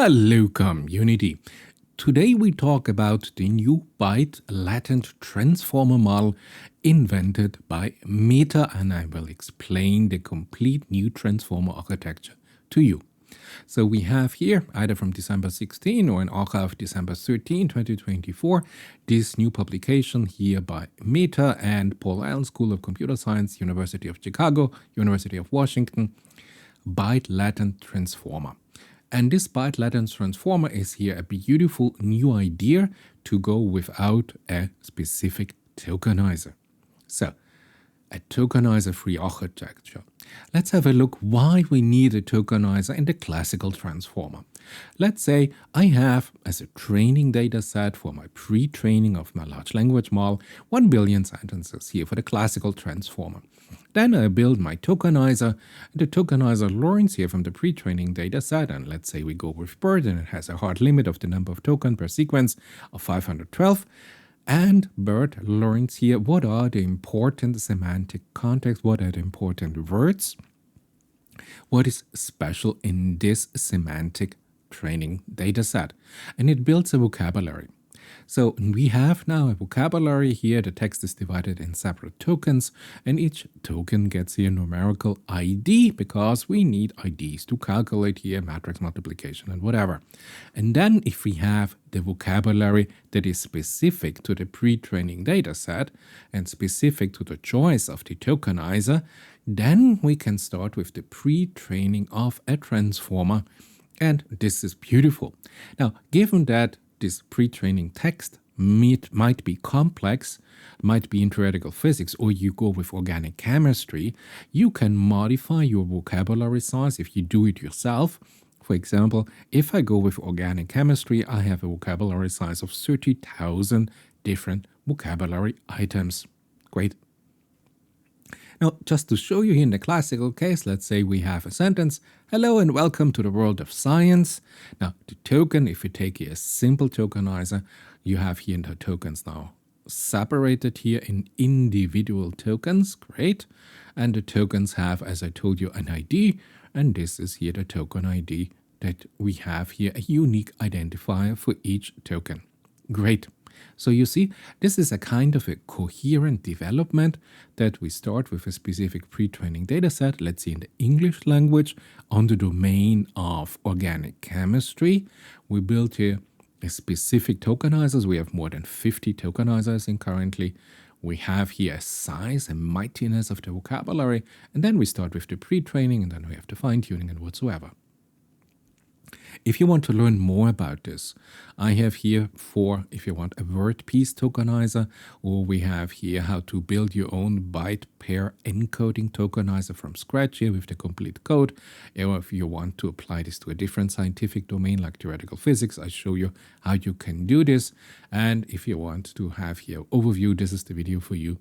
Hello, community. Today we talk about the new Byte Latent Transformer model invented by Meta, and I will explain the complete new transformer architecture to you. So we have here, either from December 16 or an archive December 13, 2024, this new publication here by Meta and Paul Allen School of Computer Science, University of Chicago, University of Washington, Byte Latent Transformer. And this Byte Latent Transformer is here a beautiful new idea to go without a specific tokenizer. So, a tokenizer-free architecture. Let's have a look why we need a tokenizer in the classical transformer. Let's say I have, as a training data set for my pre-training of my large language model, 1 billion sentences here for the classical transformer. Then I build my tokenizer. The tokenizer learns here from the pre-training data set, and let's say we go with BERT, and it has a hard limit of the number of tokens per sequence of 512. And BERT learns here what are the important semantic contexts, what are the important words, what is special in this semantic training data set. And it builds a vocabulary. So we have now a vocabulary here. The text is divided in separate tokens, and each token gets here numerical ID because we need IDs to calculate here matrix multiplication and whatever. And then if we have the vocabulary that is specific to the pre-training data set and specific to the choice of the tokenizer, then we can start with the pre-training of a transformer. And this is beautiful. Now, given that this pre-training text might be complex, might be in theoretical physics, or you go with organic chemistry, you can modify your vocabulary size if you do it yourself. For example, if I go with organic chemistry, I have a vocabulary size of 30,000 different vocabulary items. Great. Now, just to show you here in the classical case, let's say we have a sentence, hello and welcome to the world of science. Now, the token, if you take here a simple tokenizer, you have here the tokens now separated here in individual tokens. Great. And the tokens have, as I told you, an ID. And this is here the token ID that we have here, a unique identifier for each token. Great. So you see, this is a kind of a coherent development that we start with a specific pre-training dataset, let's see in the English language, on the domain of organic chemistry. We built here a specific tokenizers. We have more than 50 tokenizers in currently. We have here a size, a mightiness of the vocabulary, and then we start with the pre-training, and then we have the fine-tuning and whatsoever. If you want to learn more about this, I have here if you want a word piece tokenizer, or we have here how to build your own byte pair encoding tokenizer from scratch here with the complete code. Or if you want to apply this to a different scientific domain like theoretical physics, I show you how you can do this. And if you want to have here overview, this is the video for you,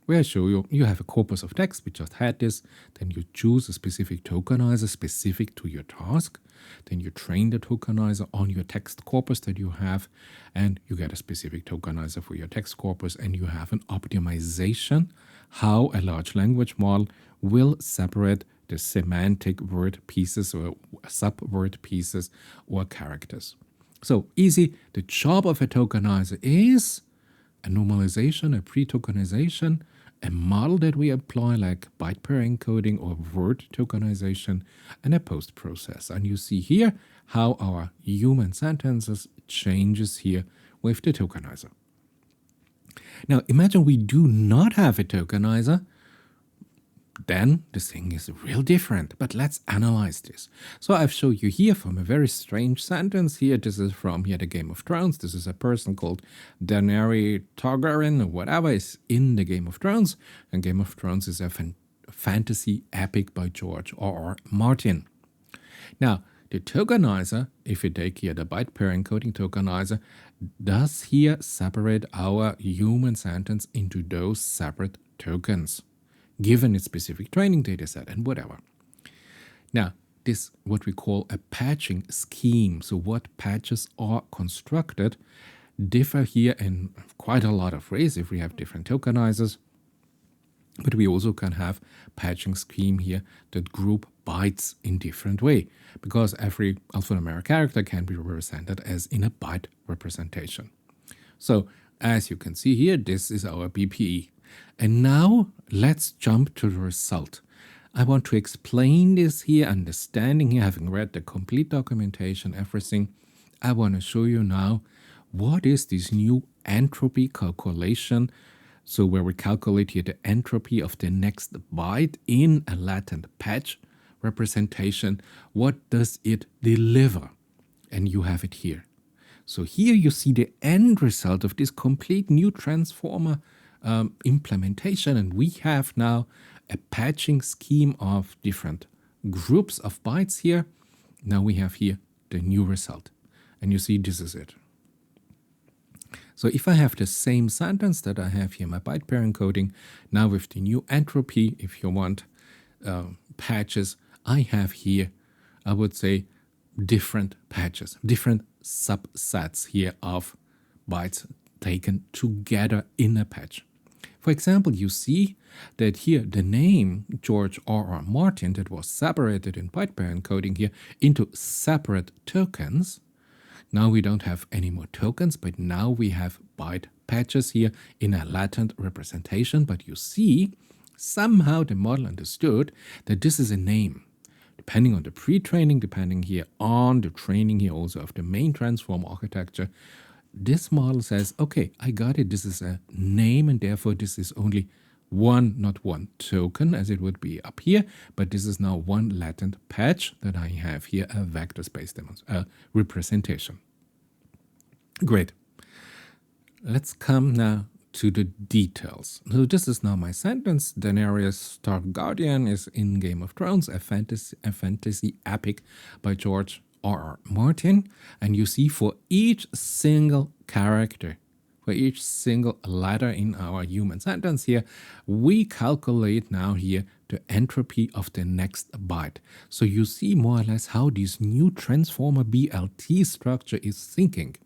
where I show you have a corpus of text. We just had this. Then you choose a specific tokenizer specific to your task. Then you train the tokenizer on your text corpus that you have, and you get a specific tokenizer for your text corpus, and you have an optimization how a large language model will separate the semantic word pieces or sub-word pieces or characters. So easy. The job of a tokenizer is a normalization, a pre-tokenization, a model that we apply like byte pair encoding or word tokenization, and a post-process. And you see here how our human sentences changes here with the tokenizer. Now imagine we do not have a tokenizer, then the thing is real different. But let's analyze this. So I've showed you here from a very strange sentence here. This is from here the Game of Thrones. This is a person called Daenerys Targaryen or whatever is in the Game of Thrones. And Game of Thrones is a fantasy epic by George R.R. Martin. Now, the tokenizer, if you take here the byte pair encoding tokenizer, does here separate our human sentence into those separate tokens, given its specific training data set and whatever. Now, this what we call a patching scheme. So what patches are constructed differ here in quite a lot of ways if we have different tokenizers. But we also can have patching scheme here that group bytes in different way, because every alphanumeric character can be represented as in a byte representation. So as you can see here, this is our BPE. And now let's jump to the result. I want to explain this here, understanding here, having read the complete documentation, everything. I want to show you now what is this new entropy calculation. So where we calculate here the entropy of the next byte in a latent patch representation. What does it deliver? And you have it here. So here you see the end result of this complete new transformer implementation, and we have now a patching scheme of different groups of bytes here. Now we have here the new result, and you see this is it. So if I have the same sentence that I have here, my byte pair encoding, now with the new entropy, if you want, patches, I have here, I would say, different patches, different subsets here of bytes taken together in a patch. For example, you see that here the name George R.R. Martin that was separated in byte pair encoding here into separate tokens. Now we don't have any more tokens, but now we have byte patches here in a latent representation. But you see, somehow the model understood that this is a name. Depending on the pre-training, depending here on the training here also of the main transformer architecture, this model says, okay, I got it, this is a name, and therefore this is only one, not one token as it would be up here, but this is now one latent patch that I have here, a vector space representation. Great. Let's come now to the details. So this is now my sentence. Daenerys Targaryen is in Game of Thrones, a fantasy epic by George R.R. Martin. And you see for each single character, for each single letter in our human sentence here, we calculate now here the entropy of the next byte. So you see more or less how this new transformer BLT structure is thinking.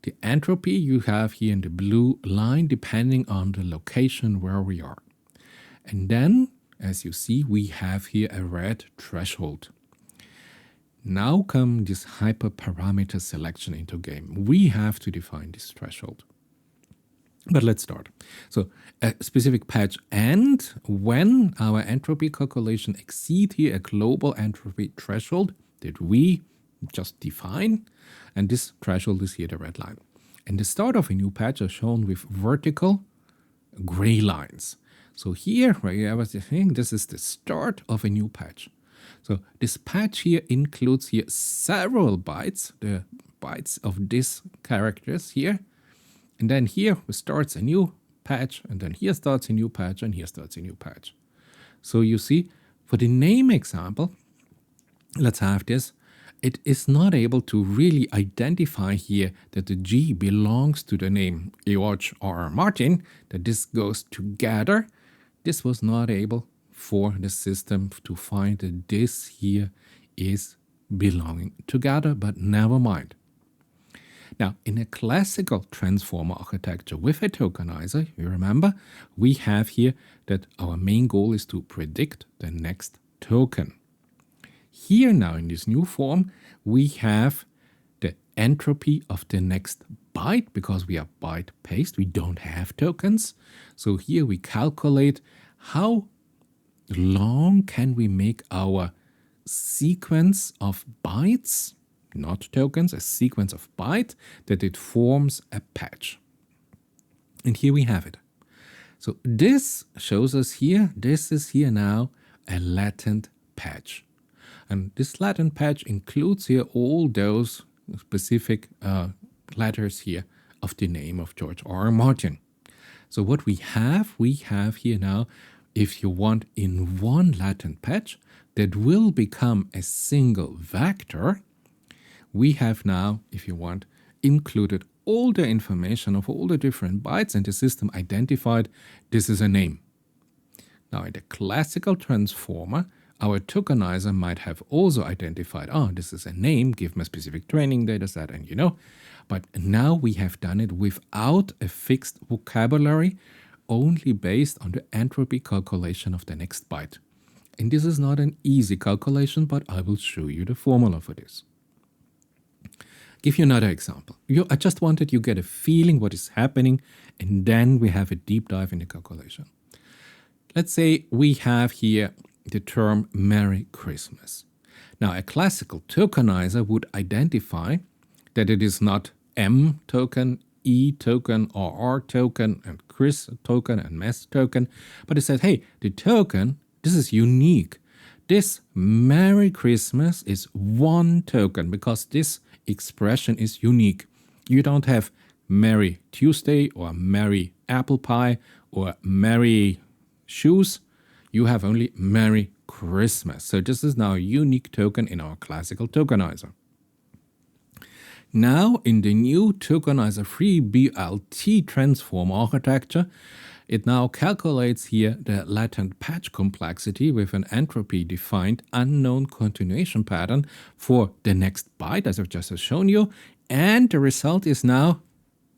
The entropy you have here in the blue line depending on the location where we are. And then, as you see, we have here a red threshold. Now come this hyperparameter selection into game. We have to define this threshold. But let's start. So a specific patch, and when our entropy calculation exceed here a global entropy threshold that we just define, and this threshold is here the red line. And the start of a new patch is shown with vertical gray lines. So here, where I was saying, this is the start of a new patch. So this patch here includes here several bytes, the bytes of these characters here. And then here starts a new patch, and then here starts a new patch, and here starts a new patch. So you see, for the name example, let's have this. It is not able to really identify here that the G belongs to the name George R.R. Martin, that this goes together. This was not able for the system to find that this here is belonging together, but never mind. Now, in a classical transformer architecture with a tokenizer, you remember, we have here that our main goal is to predict the next token. Here now in this new form, we have the entropy of the next byte because we are byte-based, we don't have tokens. So here we calculate how long can we make our sequence of bytes, not tokens, a sequence of bytes, that it forms a patch. And here we have it. So this shows us here, this is here now a latent patch. And this latent patch includes here all those specific letters here of the name of George R.R. Martin. So what we have here now, if you want, in one latent patch that will become a single vector, we have now, if you want, included all the information of all the different bytes, and the system identified this is a name. Now in the classical transformer, our tokenizer might have also identified, oh, this is a name, give me a specific training data set, and but now we have done it without a fixed vocabulary only based on the entropy calculation of the next byte. And this is not an easy calculation, but I will show you the formula for this. Give you another example. I just wanted you to get a feeling what is happening, and then we have a deep dive in the calculation. Let's say we have here the term Merry Christmas. Now, a classical tokenizer would identify that it is not M token, E token, or R token, and Chris token, and Mess token, but it says, hey, the token, this is unique. This Merry Christmas is one token because this expression is unique. You don't have Merry Tuesday or Merry Apple Pie or Merry Shoes. You have only Merry Christmas. So this is now a unique token in our classical tokenizer. Now in the new Tokenizer 3 BLT transformer architecture, it now calculates here the latent patch complexity with an entropy-defined unknown continuation pattern for the next byte, as I've just shown you, and the result is now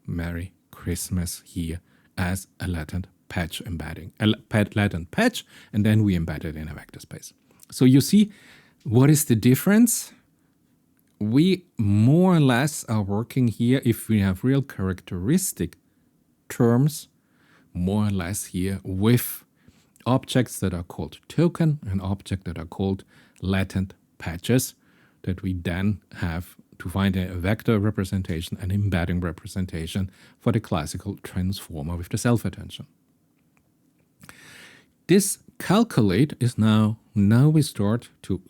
Merry Christmas here as a latent patch embedding, a latent patch, and then we embed it in a vector space. So you see, what is the difference? We more or less are working here, if we have real characteristic terms, more or less here with objects that are called token and objects that are called latent patches that we then have to find a vector representation and embedding representation for the classical transformer with the self-attention. This calculate is now we start to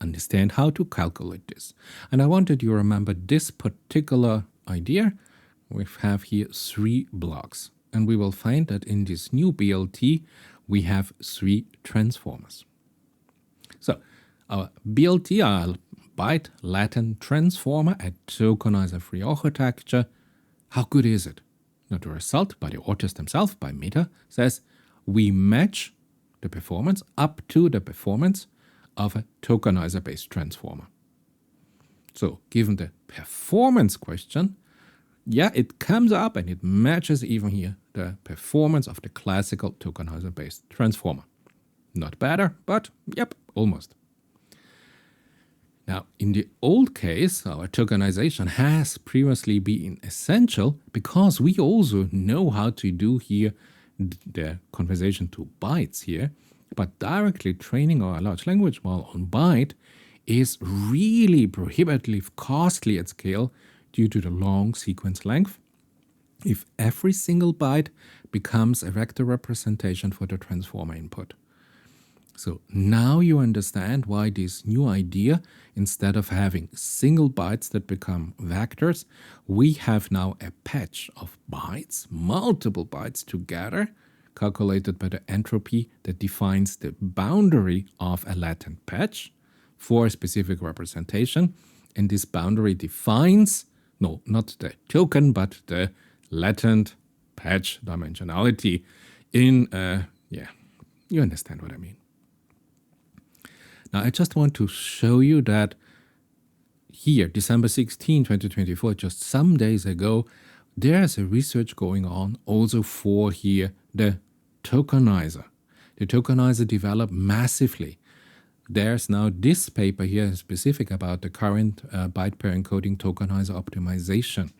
understand how to calculate this. And I wanted you to remember this particular idea. We have here 3 blocks. And we will find that in this new BLT, we have 3 transformers. So our BLT, our Byte Latent Transformer at Tokenizer 3 architecture, how good is it? Now the result by the authors themselves, by Meta, says we match the performance up to the performance of a tokenizer-based transformer. So given the performance question, yeah, it comes up and it matches even here the performance of the classical tokenizer-based transformer. Not better, but yep, almost. Now, in the old case, our tokenization has previously been essential because we also know how to do here the conversation to bytes here, but directly training our large language model on byte is really prohibitively costly at scale due to the long sequence length. If every single byte becomes a vector representation for the transformer input. So now you understand why this new idea, instead of having single bytes that become vectors, we have now a patch of bytes, multiple bytes together, calculated by the entropy that defines the boundary of a latent patch for a specific representation. And this boundary defines, no, not the token, but the latent patch dimensionality in, you understand what I mean. Now, I just want to show you that here, December 16, 2024, just some days ago, there's a research going on also for here the tokenizer. The tokenizer developed massively. There's now this paper here specific about the current byte pair encoding tokenizer optimization.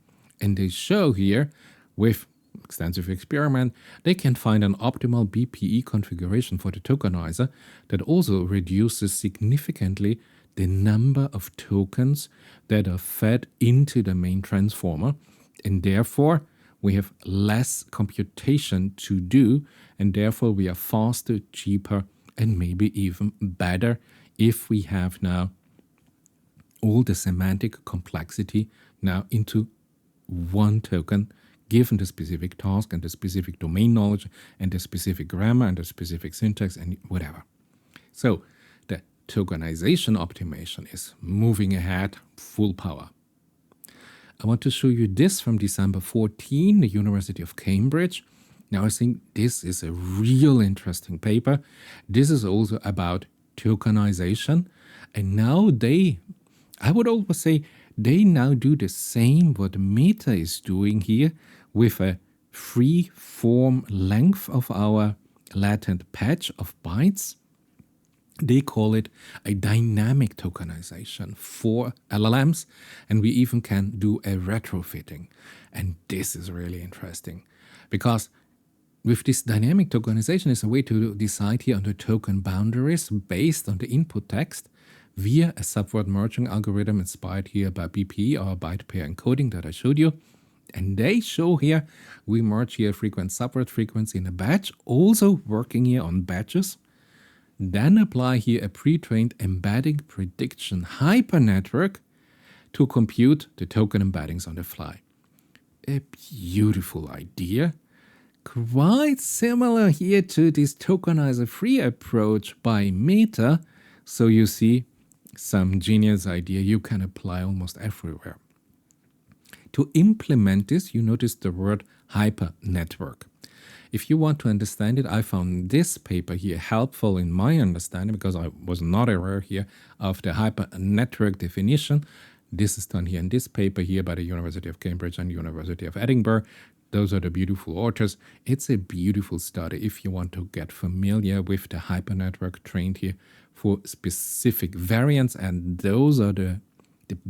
And they show here with extensive experiment, they can find an optimal BPE configuration for the tokenizer that also reduces significantly the number of tokens that are fed into the main transformer, and therefore we have less computation to do, and therefore we are faster, cheaper, and maybe even better if we have now all the semantic complexity now into one token, given the specific task and the specific domain knowledge and the specific grammar and the specific syntax and whatever. So the tokenization optimization is moving ahead full power. I want to show you this from December 14, the University of Cambridge. Now I think this is a real interesting paper. This is also about tokenization. And now I would always say, they now do the same what Meta is doing here with a free form length of our latent patch of bytes. They call it a dynamic tokenization for LLMs, and we even can do a retrofitting. And this is really interesting because with this dynamic tokenization is a way to decide here on the token boundaries based on the input text via a subword merging algorithm inspired here by BPE or byte pair encoding that I showed you. And they show here we merge here frequent subword frequency in a batch, also working here on batches. Then apply here a pre-trained embedding prediction hypernetwork to compute the token embeddings on the fly. A beautiful idea. Quite similar here to this tokenizer free approach by Meta. So you see some genius idea you can apply almost everywhere. To implement this, you notice the word hypernetwork. If you want to understand it, I found this paper here helpful in my understanding because I was not aware here of the hypernetwork definition. This is done here in this paper here by the University of Cambridge and University of Edinburgh. Those are the beautiful authors. It's a beautiful study if you want to get familiar with the hypernetwork trained here for specific variants, and those are the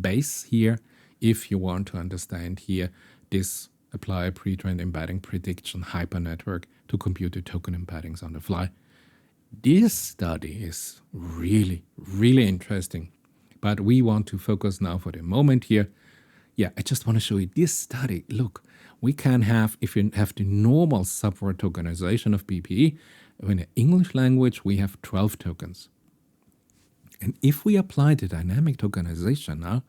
base here if you want to understand here this apply a pre-trained embedding prediction hypernetwork to compute the token embeddings on the fly. This study is really, really interesting, but we want to focus now for the moment here. Yeah, I just want to show you this study. Look, we can have, if you have the normal subword tokenization of BPE, in the English language, we have 12 tokens. And if we apply the dynamic tokenization now,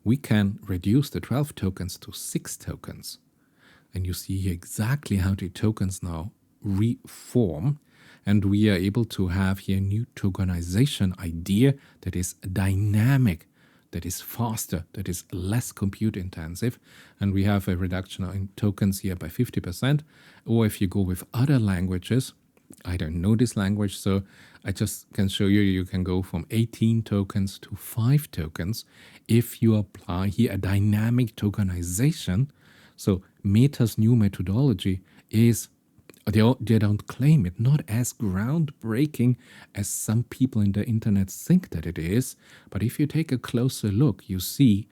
we can reduce the 12 tokens to 6 tokens. And you see here exactly how the tokens now reform. And we are able to have here a new tokenization idea that is dynamic, that is faster, that is less compute intensive. And we have a reduction in tokens here by 50%. Or if you go with other languages, I don't know this language, so I just can show you can go from 18 tokens to 5 tokens if you apply here a dynamic tokenization. So Meta's new methodology is, they don't claim it, not as groundbreaking as some people in the internet think that it is. But if you take a closer look, you see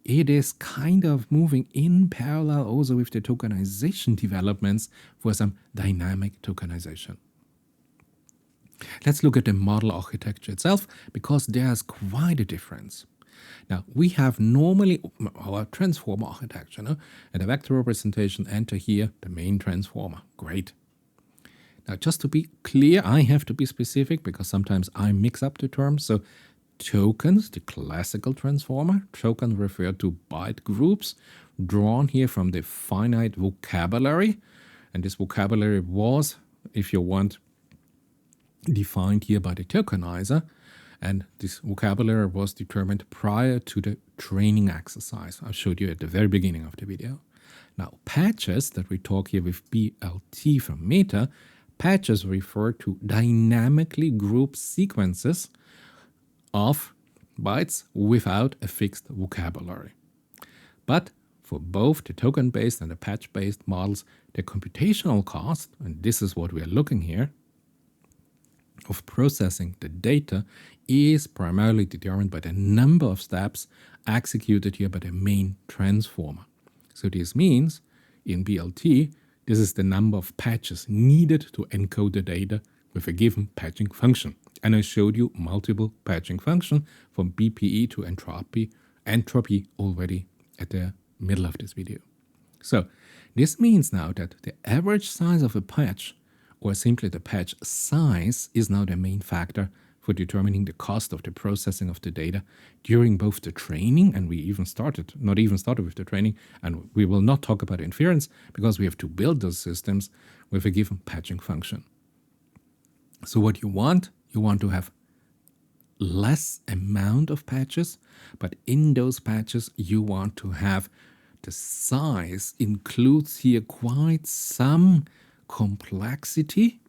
it is kind of moving in parallel also with the tokenization developments for some dynamic tokenization. Let's look at the model architecture itself, because there's quite a difference. Now, we have normally our transformer architecture, no? And the vector representation enter here the main transformer. Great. Now, just to be clear, I have to be specific because sometimes I mix up the terms. So tokens, the classical transformer, tokens refer to byte groups drawn here from the finite vocabulary. And this vocabulary was, if you want, defined here by the tokenizer. And this vocabulary was determined prior to the training exercise I showed you at the very beginning of the video. Now, patches that we talk here with BLT from Meta, patches refer to dynamically grouped sequences of bytes without a fixed vocabulary. But for both the token-based and the patch-based models, the computational cost, and this is what we are looking here, of processing the data is primarily determined by the number of steps executed here by the main transformer. So this means in BLT, this is the number of patches needed to encode the data with a given patching function. And I showed you multiple patching functions from BPE to entropy already at the middle of this video. So this means now that the average size of a patch, or simply the patch size, is now the main factor for determining the cost of the processing of the data during both the training, and we not even started with the training, and we will not talk about inference because we have to build those systems with a given patching function. So what you want to have less amount of patches, but in those patches you want to have the size includes here quite some complexity,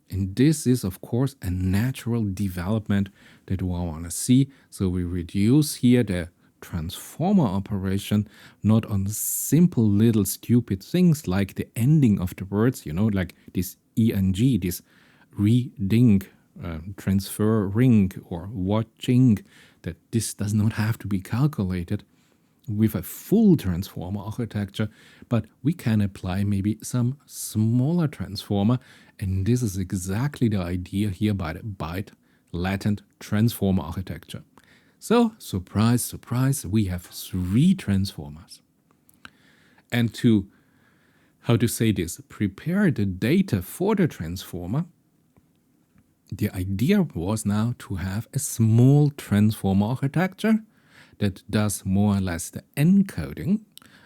and this is of course a natural development that we want to see. So we reduce here the transformer operation, not on simple little stupid things like the ending of the words, like this eng, this reading, transferring, or watching, that this does not have to be calculated with a full transformer architecture, but we can apply maybe some smaller transformer, and this is exactly the idea here by the Byte Latent Transformer architecture. So, surprise, surprise, we have 3 transformers. And to, prepare the data for the transformer, the idea was now to have a small transformer architecture that does more or less the encoding,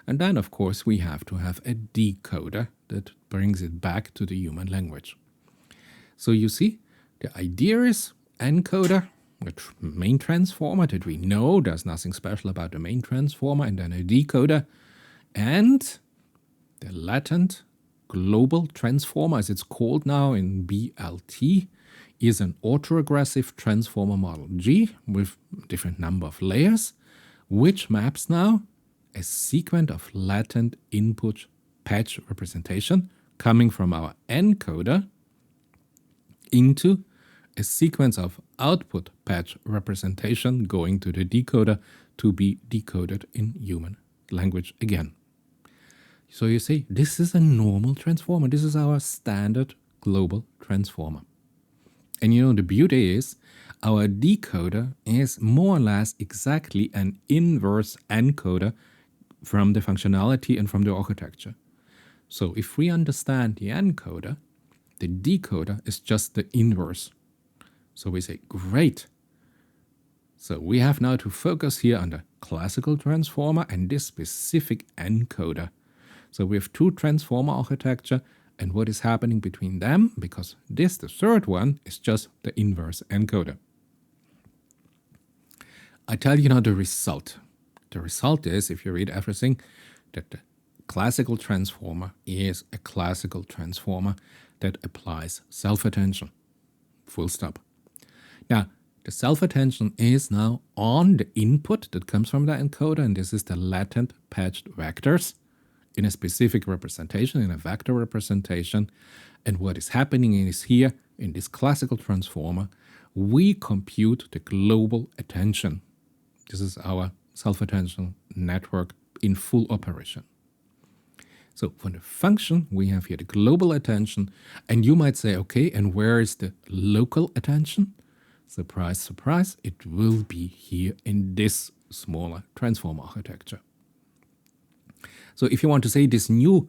and then of course we have to have a decoder that brings it back to the human language. So you see, the idea is encoder, the main transformer that we know, there's nothing special about the main transformer, and then a decoder, and the latent global transformer, as it's called now in BLT, is an autoregressive transformer model G with a different number of layers, which maps now a sequence of latent input patch representation coming from our encoder into a sequence of output patch representation going to the decoder to be decoded in human language again. So you see, this is a normal transformer. This is our standard global transformer. And the beauty is, our decoder is more or less exactly an inverse encoder from the functionality and from the architecture. So if we understand the encoder, the decoder is just the inverse. So we say, great. So we have now to focus here on the classical transformer and this specific encoder. So we have 2 transformer architecture, and what is happening between them, because this, the third one, is just the inverse encoder. I tell you now the result. The result is, if you read everything, that the classical transformer is a classical transformer that applies self-attention. Full stop. Now, the self-attention is now on the input that comes from the encoder, and this is the latent patched vectors in a specific representation, in a vector representation. And what is happening is here, in this classical transformer, we compute the global attention. This is our self-attention network in full operation. So for the function, we have here the global attention, and you might say, okay, and where is the local attention? Surprise, surprise, it will be here in this smaller transformer architecture. So if you want to say this new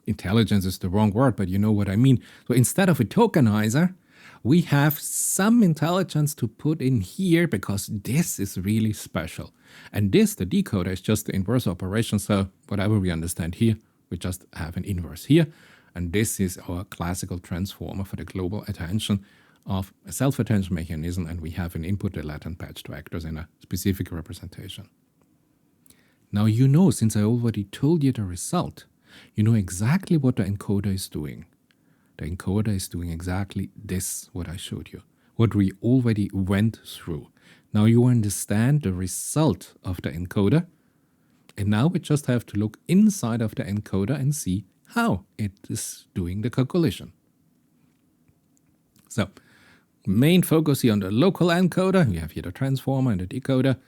intelligence is the wrong word, but you know what I mean. So instead of a tokenizer, we have some intelligence to put in here because this is really special. And this, the decoder, is just the inverse operation. So whatever we understand here, we just have an inverse here. And this is our classical transformer for the global attention of a self-attention mechanism. And we have an input, the latent patched vectors in a specific representation. Now since I already told you the result, you know exactly what the encoder is doing. The encoder is doing exactly this, what I showed you, what we already went through. Now you understand the result of the encoder, and now we just have to look inside of the encoder and see how it is doing the calculation. So, main focus here on the local encoder. We have here the transformer and the decoder.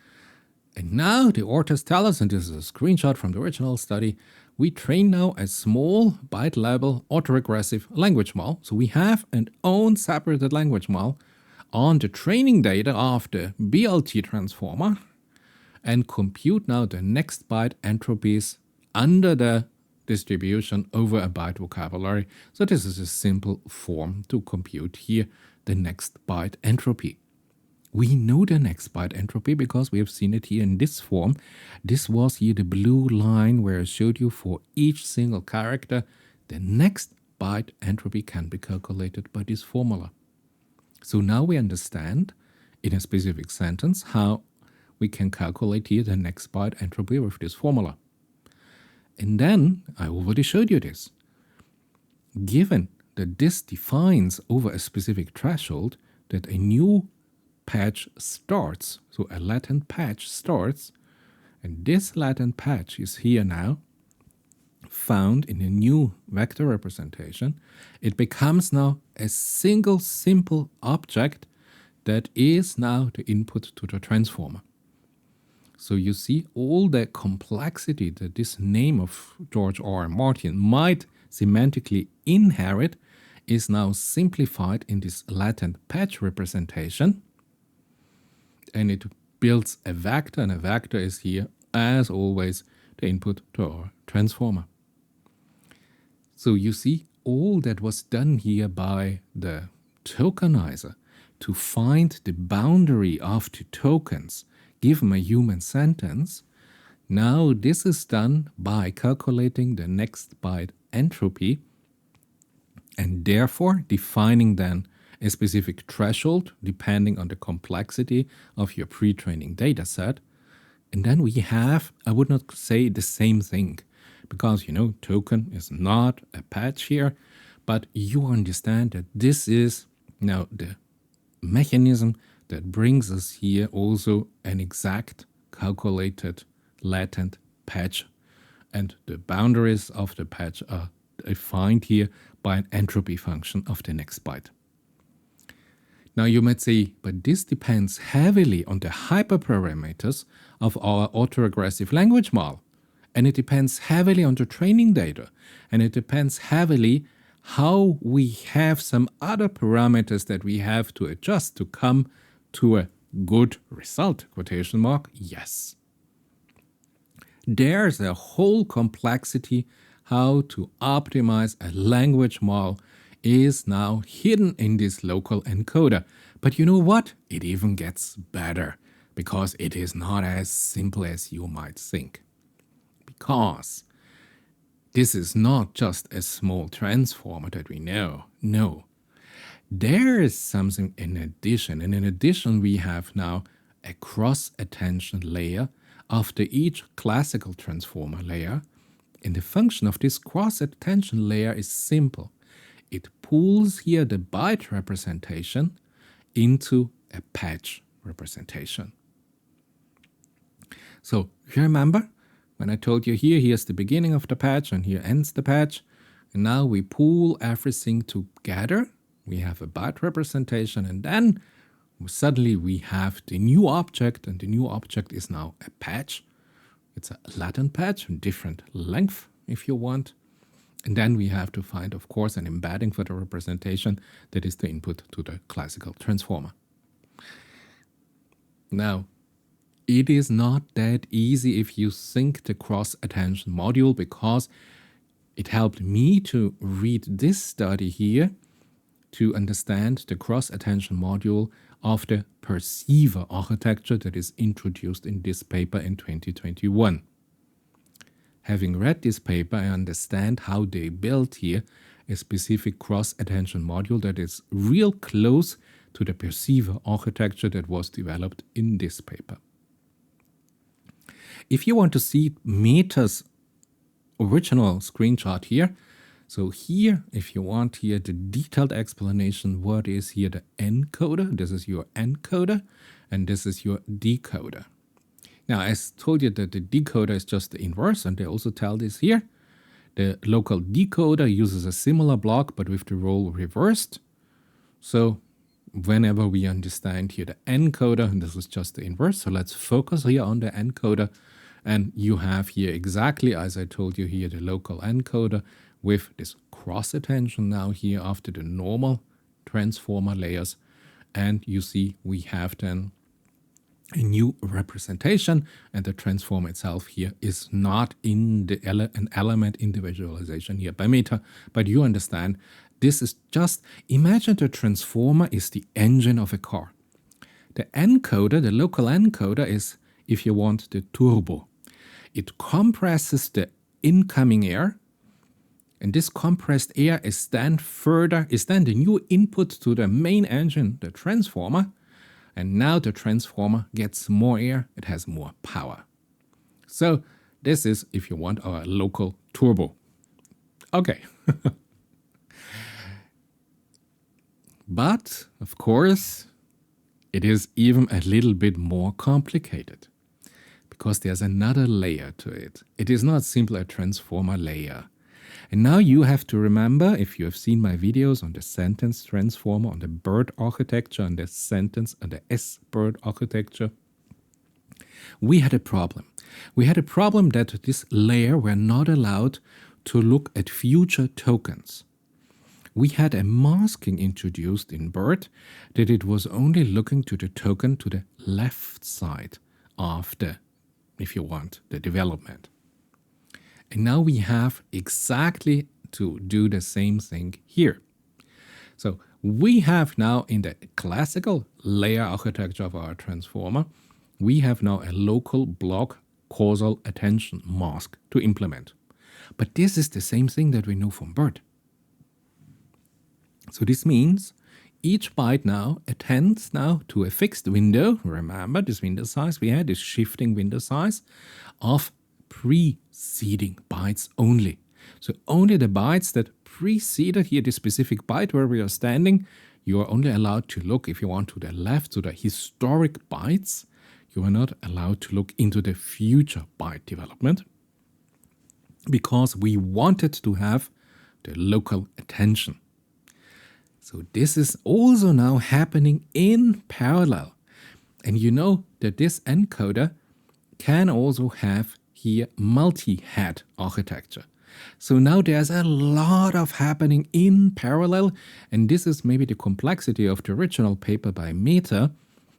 And now the authors tell us, and this is a screenshot from the original study, we train now a small byte-level autoregressive language model. So we have an own separated language model on the training data of the BLT transformer and compute now the next byte entropies under the distribution over a byte vocabulary. So this is a simple form to compute here the next byte entropy. We know the next byte entropy because we have seen it here in this form. This was here the blue line where I showed you for each single character. The next byte entropy can be calculated by this formula. So now we understand in a specific sentence how we can calculate here the next byte entropy with this formula. And then I already showed you this. Given that this defines over a specific threshold that a new patch starts, so a latent patch starts, And this latent patch is here now, found in a new vector representation. It becomes now a single simple object that is now the input to the transformer. So you see all the complexity that this name of George R. R. Martin might semantically inherit is now simplified in this latent patch representation, and it builds a vector, and a vector is here, as always, the input to our transformer. So you see all that was done here by the tokenizer to find the boundary of the tokens given a human sentence. Now this is done by calculating the next byte entropy and therefore defining then a specific threshold depending on the complexity of your pre-training data set. And then we have, I would not say the same thing, because, token is not a patch here, but you understand that this is now the mechanism that brings us here also an exact calculated latent patch. And the boundaries of the patch are defined here by an entropy function of the next byte. Now you might say, but this depends heavily on the hyperparameters of our autoregressive language model. And it depends heavily on the training data. And it depends heavily how we have some other parameters that we have to adjust to come to a good result, quotation mark, yes. There's a whole complexity how to optimize a language model is now hidden in this local encoder. But you know what? It even gets better, because it is not as simple as you might think. Because this is not just a small transformer that we know. No. There is something in addition. And in addition, we have now a cross-attention layer after each classical transformer layer. And the function of this cross-attention layer is simple. It pulls here the byte representation into a patch representation. So you remember when I told you here's the beginning of the patch and here ends the patch. And now we pull everything together. We have a byte representation, and then suddenly we have the new object, and the new object is now a patch. It's a latent patch, different length if you want. And then we have to find, of course, an embedding for the representation that is the input to the classical transformer. Now, it is not that easy if you think the cross-attention module, because it helped me to read this study here to understand the cross-attention module of the perceiver architecture that is introduced in this paper in 2021. Having read this paper, I understand how they built here a specific cross-attention module that is real close to the perceiver architecture that was developed in this paper. If you want to see Meta's original screenshot here, so here, if you want here the detailed explanation, what is here the encoder? This is your encoder, and this is your decoder. Now, I told you that the decoder is just the inverse, and they also tell this here. The local decoder uses a similar block, but with the role reversed. So whenever we understand here the encoder, and this is just the inverse, so let's focus here on the encoder. And you have here exactly, as I told you here, the local encoder with this cross-attention now here after the normal transformer layers. And you see we have then a new representation, and the transformer itself here is not in the an element individualization here by Meta, but you understand this is just, imagine the transformer is the engine of a car. The encoder, the local encoder, is, if you want, the turbo. It compresses the incoming air, and this compressed air is then the new input to the main engine, the transformer. And now the transformer gets more air, it has more power. So this is, if you want, our local turbo. Okay. But, of course, it is even a little bit more complicated. because there's another layer to it. It is not simply a transformer layer. And now you have to remember, if you have seen my videos on the sentence transformer, on the BERT architecture, on the sentence, on the S-BERT architecture, we had a problem. We had a problem that this layer were not allowed to look at future tokens. We had a masking introduced in BERT that it was only looking to the token to the left side of the, if you want, the development. And now we have exactly to do the same thing here. So we have now in the classical layer architecture of our transformer, we have now a local block causal attention mask to implement. But this is the same thing that we know from BERT. So this means each byte now attends now to a fixed window. Remember this window size we had, this shifting window size of preceding bytes only. So only the bytes that preceded here the specific byte where we are standing, you are only allowed to look, if you want, to the left, to the historic bytes. You are not allowed to look into the future byte development because we wanted to have the local attention. So this is also now happening in parallel. And you know that this encoder can also have here multi-head architecture. So now there's a lot of happening in parallel, and this is maybe the complexity of the original paper by Meta,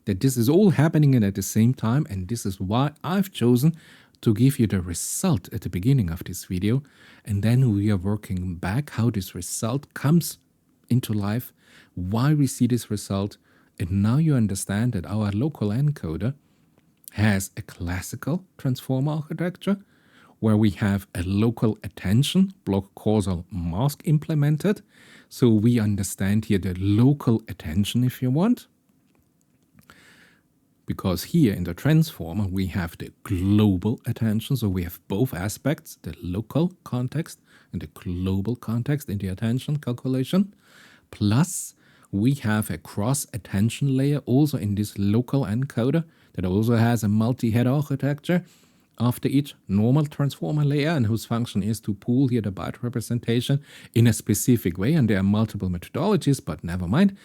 that this is all happening at the same time, and this is why I've chosen to give you the result at the beginning of this video, and then we are working back how this result comes into life, why we see this result, and now you understand that our local encoder has a classical transformer architecture where we have a local attention block causal mask implemented. So we understand here the local attention, if you want, because here in the transformer we have the global attention. So we have both aspects, the local context and the global context in the attention calculation. Plus we have a cross attention layer also in this local encoder that also has a multi-head architecture after each normal transformer layer, and whose function is to pool here the byte representation in a specific way. And there are multiple methodologies, but never mind.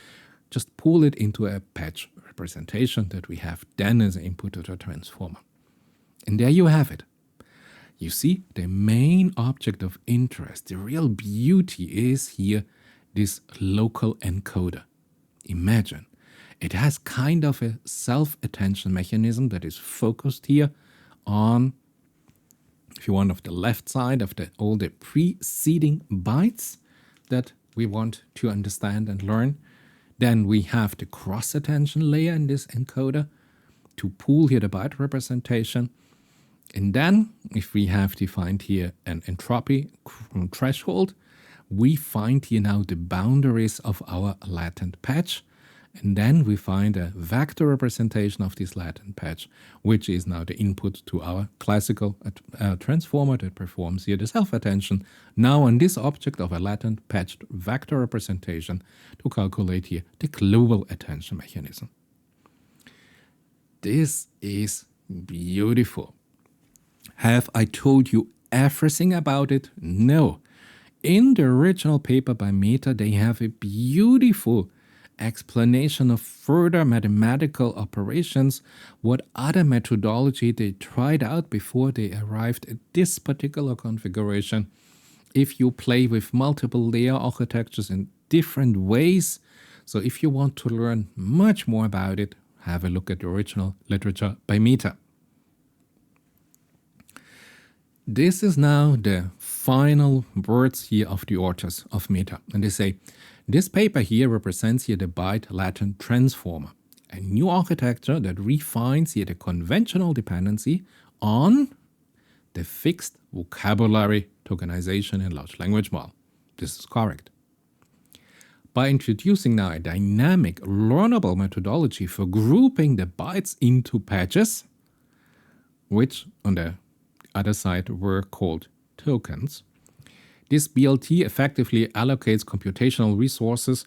Just pool it into a patch representation that we have then as an input to the transformer. And there you have it. You see, the main object of interest, the real beauty is here this local encoder. Imagine, it has kind of a self-attention mechanism that is focused here on, if you want, of the left side of all the preceding bytes that we want to understand and learn. Then we have the cross-attention layer in this encoder to pool here the byte representation. And then, if we have defined here an entropy threshold, we find here now the boundaries of our latent patch. And then we find a vector representation of this latent patch, which is now the input to our classical transformer that performs here the self-attention, now on this object of a latent patched vector representation to calculate here the global attention mechanism. This is beautiful. Have I told you everything about it? No. In the original paper by Meta, they have a beautiful explanation of further mathematical operations, what other methodology they tried out before they arrived at this particular configuration. If you play with multiple layer architectures in different ways, so if you want to learn much more about it, have a look at the original literature by Meta. This is now the final words here of the authors of Meta, and they say, this paper here represents here the Byte Latent Transformer, a new architecture that refines here the conventional dependency on the fixed vocabulary tokenization in large language model. This is correct. By introducing now a dynamic, learnable methodology for grouping the bytes into patches, which on the other side were called tokens, this BLT effectively allocates computational resources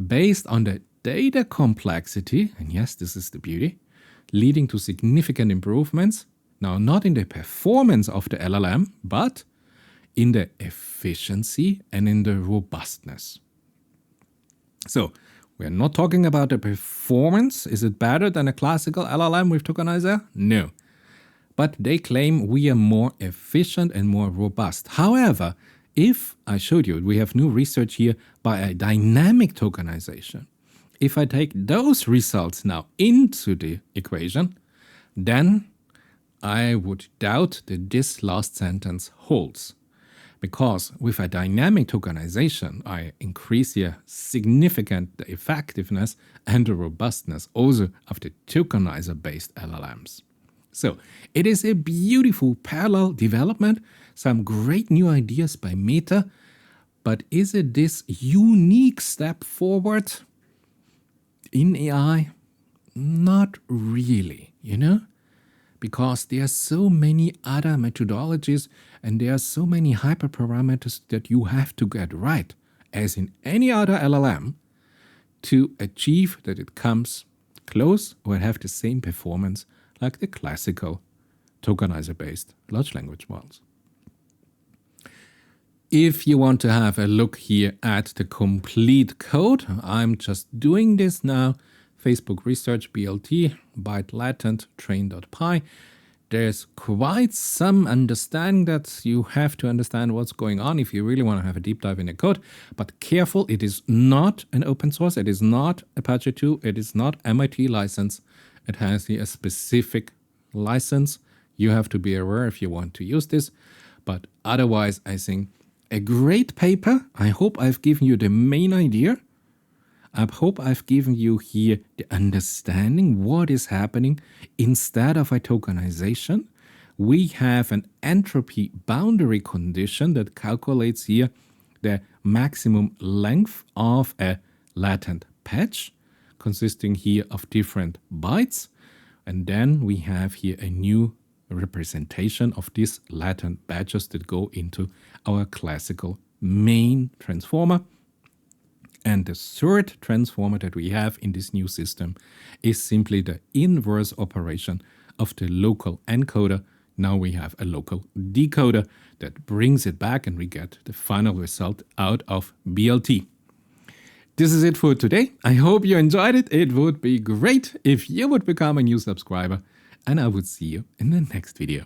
based on the data complexity, and yes, this is the beauty, leading to significant improvements, Now, not in the performance of the LLM, but in the efficiency and in the robustness. So, we're not talking about the performance. Is it better than a classical LLM with Tokenizer? No. But they claim we are more efficient and more robust. However, if I showed you, we have new research here by a dynamic tokenization. If I take those results now into the equation, then I would doubt that this last sentence holds. Because with a dynamic tokenization, I increase here significant the effectiveness and the robustness also of the tokenizer-based LLMs. So it is a beautiful parallel development, some great new ideas by Meta, but is it this unique step forward in AI? Not really, because there are so many other methodologies and there are so many hyperparameters that you have to get right, as in any other LLM, to achieve that it comes close or have the same performance like the classical tokenizer-based large language models. If you want to have a look here at the complete code, I'm just doing this now. Facebook Research BLT, Byte Latent Train.py. There's quite some understanding that you have to understand what's going on if you really want to have a deep dive in the code. But careful, it is not an open source. It is not Apache 2. It is not MIT license. It has here a specific license. You have to be aware if you want to use this. But otherwise, I think a great paper. I hope I've given you the main idea. I hope I've given you here the understanding what is happening. Instead of a tokenization, we have an entropy boundary condition that calculates here the maximum length of a latent patch, consisting here of different bytes. And then we have here a new representation of these latent batches that go into our classical main transformer. And the third transformer that we have in this new system is simply the inverse operation of the local encoder. Now we have a local decoder that brings it back and we get the final result out of BLT. This is it for today. I hope you enjoyed it. It would be great if you would become a new subscriber, and I would see you in the next video.